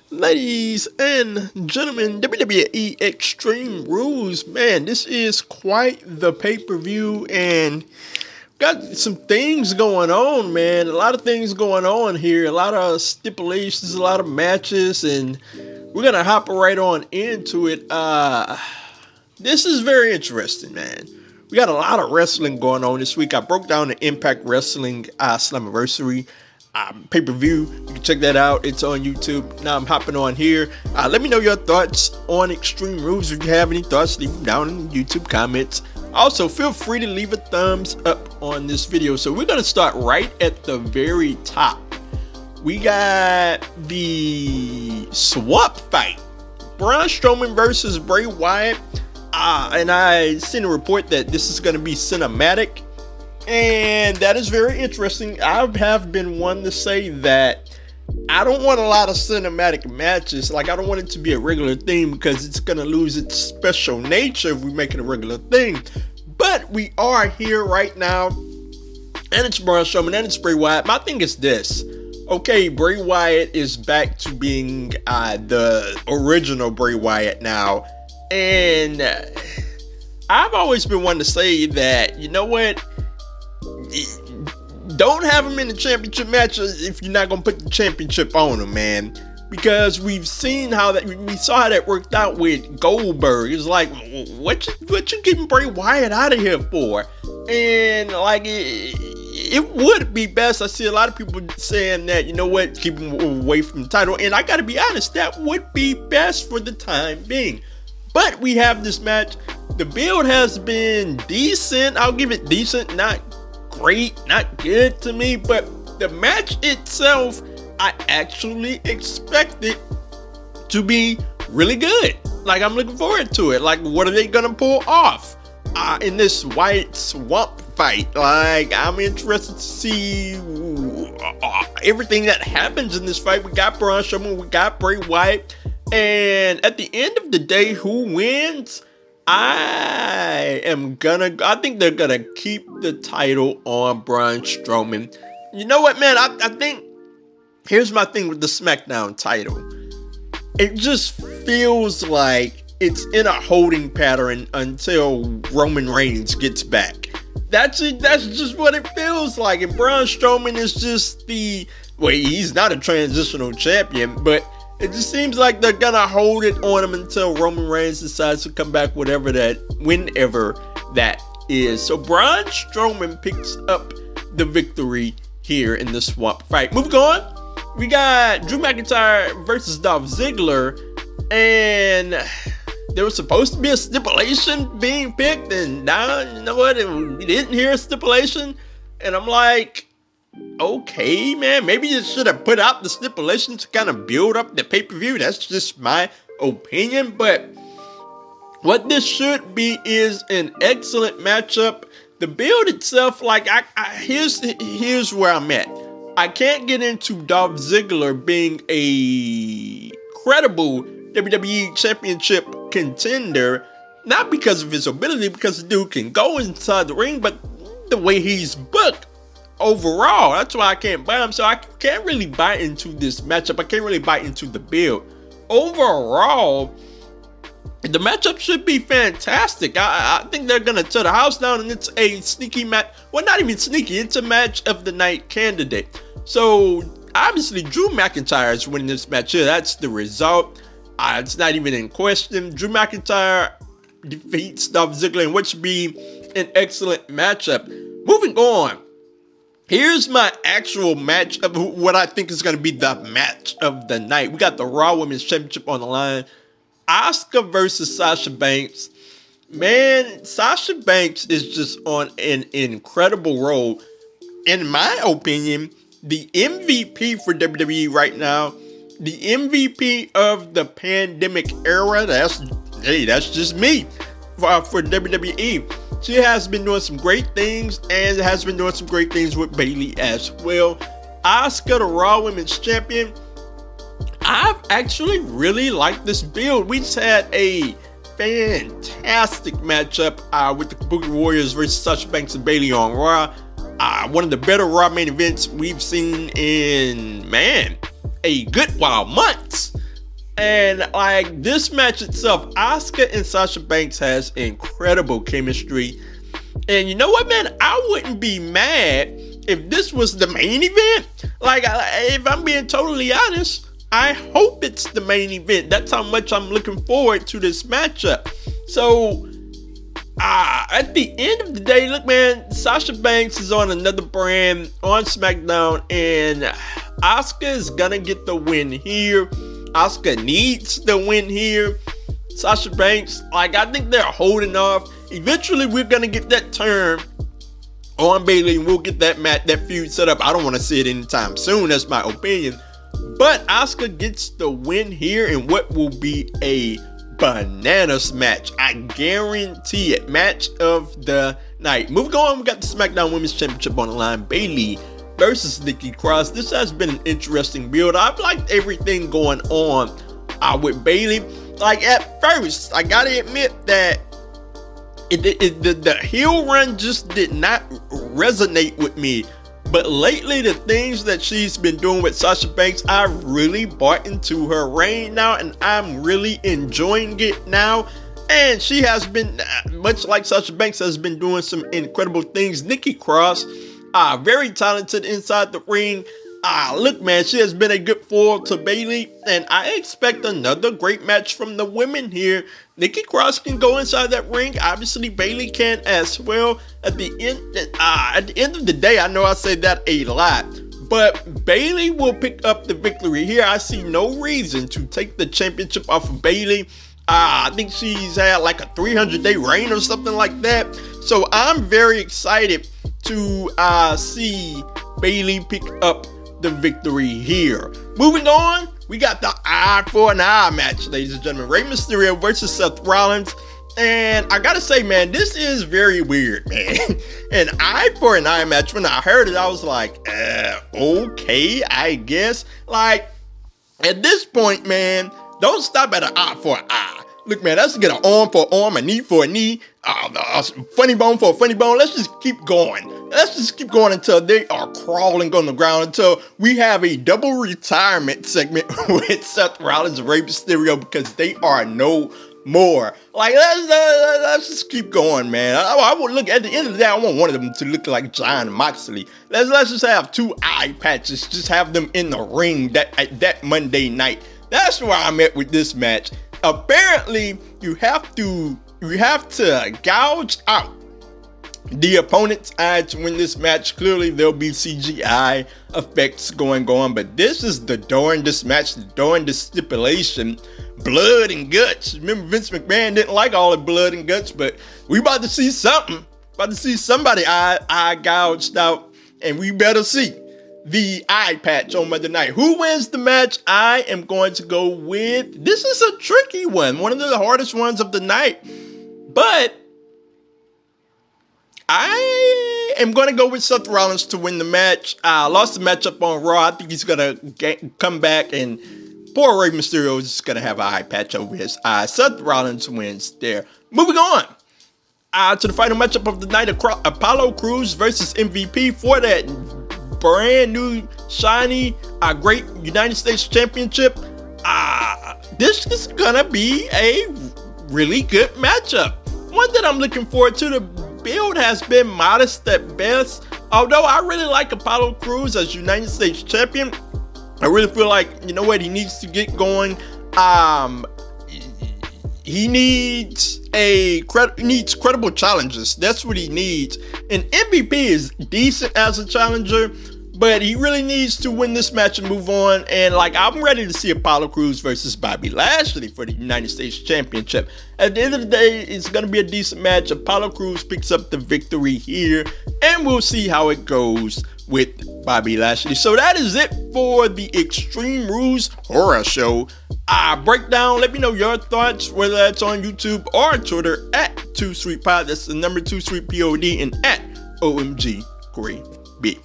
Ladies and gentlemen, WWE Extreme Rules, man, this is quite the pay-per-view and got some things going on, man. A lot of things going on here, a lot of stipulations, a lot of matches, and we're gonna hop right on into it. This is very interesting, man. We got a lot of wrestling going on this week. I broke down the Impact Wrestling Slammiversary pay-per-view. You can check that out. It's on YouTube. Now I'm hopping on here. Let me know your thoughts on Extreme Rules. If you have any thoughts, leave them down in the YouTube comments. Also, feel free to leave a thumbs up on this video. So we're going to start right at the very top. We got the swap fight. Braun Strowman versus Bray Wyatt. And I seen a report that this is going to be cinematic. And that is very interesting. I have been one to say that I don't want a lot of cinematic matches. Like, I don't want it to be a regular thing because it's going to lose its special nature if we make it a regular thing. But we are here right now. And it's Braun Strowman and it's Bray Wyatt. My thing is this. Okay, Bray Wyatt is back to being the original Bray Wyatt now. And I've always been one to say that, you know what? Don't have him in the championship match if you're not gonna put the championship on him, man. Because we've seen how that we saw how that worked out with Goldberg. It's like, what you getting Bray Wyatt out of here for? And like it would be best. I see a lot of people saying that, you know what, keep him away from the title. And I gotta be honest, that would be best for the time being. But we have this match. The build has been decent. I'll give it decent, not great, not good to me, but the match itself, I actually expected to be really good. Like, I'm looking forward to it. Like, what are they gonna pull off in this Wyatt swamp fight? Like, I'm interested to see everything that happens in this fight. We got Braun Strowman, we got Bray Wyatt, and at the end of the day, who wins? I think they're gonna keep the title on Braun Strowman. You know what, man? I think here's my thing with the SmackDown title. It just feels like it's in a holding pattern until Roman Reigns gets back. That's it. That's just what it feels like. And Braun Strowman is just he's not a transitional champion, but it just seems like they're gonna hold it on him until Roman Reigns decides to come back, whenever that is. So Braun Strowman picks up the victory here in the swamp fight. Moving on, we got Drew McIntyre versus Dolph Ziggler, and there was supposed to be a stipulation being picked, and now, you know what, we didn't hear a stipulation, and I'm like, okay, man, maybe you should have put out the stipulation to kind of build up the pay-per-view. That's just my opinion, but what this should be is an excellent matchup. The build itself, like, here's where I'm at. I can't get into Dolph Ziggler being a credible WWE Championship contender, not because of his ability, because the dude can go inside the ring, but the way he's booked overall, that's why I can't buy him. So I can't really buy into this matchup. I can't really buy into the build. Overall, the matchup should be fantastic. I think they're gonna tear the house down, and it's a sneaky match. Well, not even sneaky. It's a match of the night candidate. So obviously, Drew McIntyre is winning this match here. That's the result. It's not even in question. Drew McIntyre defeats Dolph Ziggler in what should be an excellent matchup. Moving on. Here's my actual match of what I think is going to be the match of the night. We got the Raw Women's Championship on the line. Asuka versus Sasha Banks. Man, Sasha Banks is just on an incredible roll. In my opinion, the MVP for WWE right now, the MVP of the pandemic era, that's just me for WWE. She has been doing some great things, and has been doing some great things with Bayley as well. Asuka, the Raw Women's Champion. I've actually really liked this build. We just had a fantastic matchup with the Kabuki Warriors versus Sasha Banks and Bayley on Raw. One of the better Raw main events we've seen in, man, a good while, months. And like this match itself, Asuka and Sasha Banks has incredible chemistry. And you know what, man? I wouldn't be mad if this was the main event. Like, if I'm being totally honest, I hope it's the main event. That's how much I'm looking forward to this matchup. So, at the end of the day, look, man, Sasha Banks is on another brand on SmackDown, and Asuka is gonna get the win here. Asuka needs the win here. Sasha Banks, like, I think they're holding off. Eventually, we're gonna get that turn on Bayley, and we'll get that feud set up. I don't want to see it anytime soon. That's my opinion. But Asuka gets the win here in what will be a bananas match. I guarantee it. Match of the night. Moving on, we got the SmackDown Women's Championship on the line. Bayley versus Nikki Cross. This has been an interesting build. I've liked everything going on with Bayley. Like, at first, I gotta admit that the heel run just did not resonate with me. But lately, the things that she's been doing with Sasha Banks, I really bought into her reign now, and I'm really enjoying it now. And she has been, much like Sasha Banks, has been doing some incredible things. Nikki Cross, very talented inside the ring. Look, man, she has been a good foil to Bayley, and I expect another great match from the women here. Nikki Cross can go inside that ring. Obviously, Bayley can as well. At the end of the day, I know I say that a lot, but Bayley will pick up the victory here. I see no reason to take the championship off of Bayley. I think she's had like a 300-day reign or something like that. So I'm very excited to see Bayley pick up the victory here. Moving on, we got the eye for an eye match, ladies and gentlemen. Rey Mysterio versus Seth Rollins. And I gotta say, man, this is very weird, man. An eye for an eye match. When I heard it, I was like, okay, I guess. Like, at this point, man, don't stop at an eye for an eye. Look, man, let's get an arm for an arm, a knee for a knee, a funny bone for a funny bone. Let's just keep going. Let's just keep going until they are crawling on the ground, until we have a double retirement segment with Seth Rollins and Rey Mysterio, because they are no more. Like, let's just keep going, man. I would look at the end of the day, I want one of them to look like John Moxley. Let's just have two eye patches. Just have them in the ring that Monday night. That's where I'm at with this match. Apparently, you have to gouge out the opponent's eye to win this match. Clearly, there'll be CGI effects going on, but this is the darndest match, the darndest stipulation. Blood and guts. Remember, Vince McMahon didn't like all the blood and guts, but we about to see something. About to see somebody eye gouged out, and we better see the eye patch on Monday night. Who wins the match? I am going to go with, this is a tricky one of the hardest ones of the night, but I am going to go with Seth Rollins to win the match. Lost the matchup on Raw. I think he's going to come back, and poor Rey Mysterio is just going to have an eye patch over his eye. Seth Rollins wins there. Moving on to the final matchup of the night, Apollo Crews versus MVP for that brand new, shiny, great United States Championship. This is gonna be a really good matchup. One that I'm looking forward to. The build has been modest at best. Although I really like Apollo Crews as United States Champion, I really feel like, you know what, he needs to get going. He needs credible challenges. That's what he needs. And MVP is decent as a challenger, but he really needs to win this match and move on. And like, I'm ready to see Apollo Crews versus Bobby Lashley for the United States Championship. At the end of the day, it's going to be a decent match. Apollo Crews picks up the victory here, and we'll see how it goes with Bobby Lashley. So that is it for the Extreme Rules Horror Show breakdown. Let me know your thoughts, whether that's on YouTube or Twitter at 2SweetPod. That's the number 2SweetPod, and at OMG Corey B.